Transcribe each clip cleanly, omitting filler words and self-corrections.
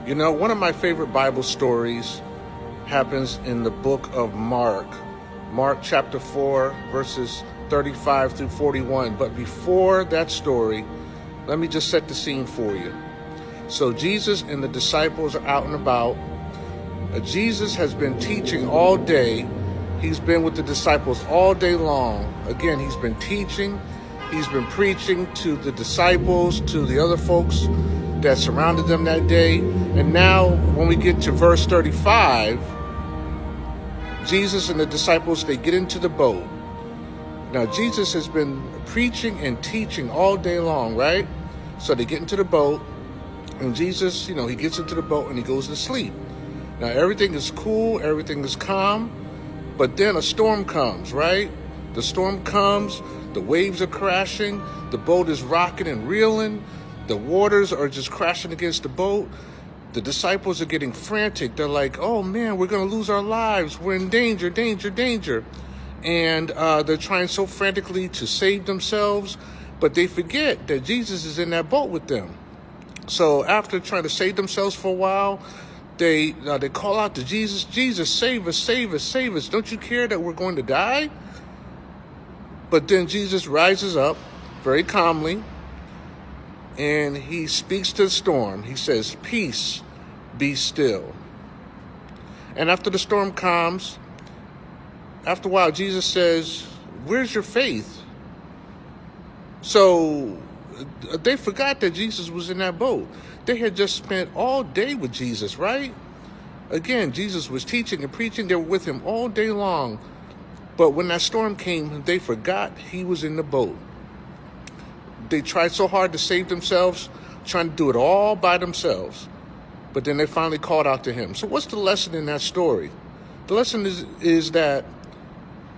You know, one of my favorite Bible stories happens in the book of Mark. Mark chapter 4, verses 35 through 41. But before that story, let me just set the scene for you. So Jesus and the disciples are out and about. Jesus has been teaching all day. He's been with the disciples all day long. Again, he's been teaching. He's been preaching to the disciples, to the other folks that surrounded them that day. And now when we get to verse 35, Jesus and the disciples, they get into the boat. Now Jesus has been preaching and teaching all day long, right? So they get into the boat, and Jesus, he gets into the boat and he goes to sleep. Now everything is cool, everything is calm, but then a storm comes, right? The storm comes, the waves are crashing, the boat is rocking and reeling, the waters are just crashing against the boat. The disciples are getting frantic. They're like, oh man, we're going to lose our lives. We're in danger, danger, danger. And they're trying so frantically to save themselves, but they forget that Jesus is in that boat with them. So after trying to save themselves for a while, they call out to Jesus, Jesus, save us, save us, save us. Don't you care that we're going to die? But then Jesus rises up very calmly, and he speaks to the storm. He says, peace, be still. And after the storm calms, after a while, Jesus says, where's your faith? So they forgot that Jesus was in that boat. They had just spent all day with Jesus, right? Again, Jesus was teaching and preaching. They were with him all day long. But when that storm came, they forgot he was in the boat. They tried so hard to save themselves, trying to do it all by themselves. But then they finally called out to him. So what's the lesson in that story? The lesson is that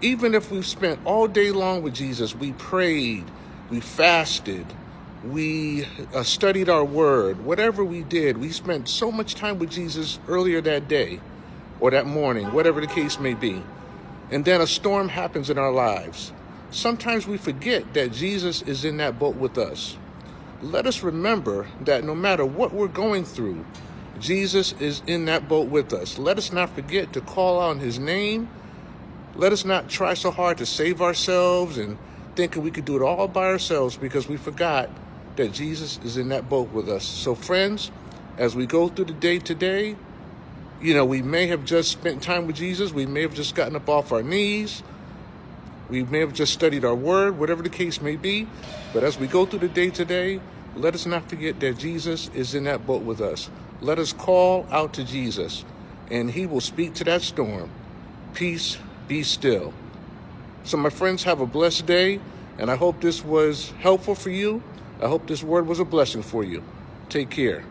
even if we've spent all day long with Jesus, we prayed, we fasted, we studied our word, whatever we did, we spent so much time with Jesus earlier that day or that morning, whatever the case may be. And then a storm happens in our lives. Sometimes we forget that Jesus is in that boat with us. Let us remember that no matter what we're going through, Jesus is in that boat with us. Let us not forget to call on his name. Let us not try so hard to save ourselves and thinking we could do it all by ourselves, because we forgot that Jesus is in that boat with us. So friends, as we go through the day today, we may have just spent time with Jesus. We may have just gotten up off our knees. We may have just studied our word, whatever the case may be. But as we go through the day today, let us not forget that Jesus is in that boat with us. Let us call out to Jesus, and he will speak to that storm. Peace, be still. So my friends, have a blessed day, and I hope this was helpful for you. I hope this word was a blessing for you. Take care.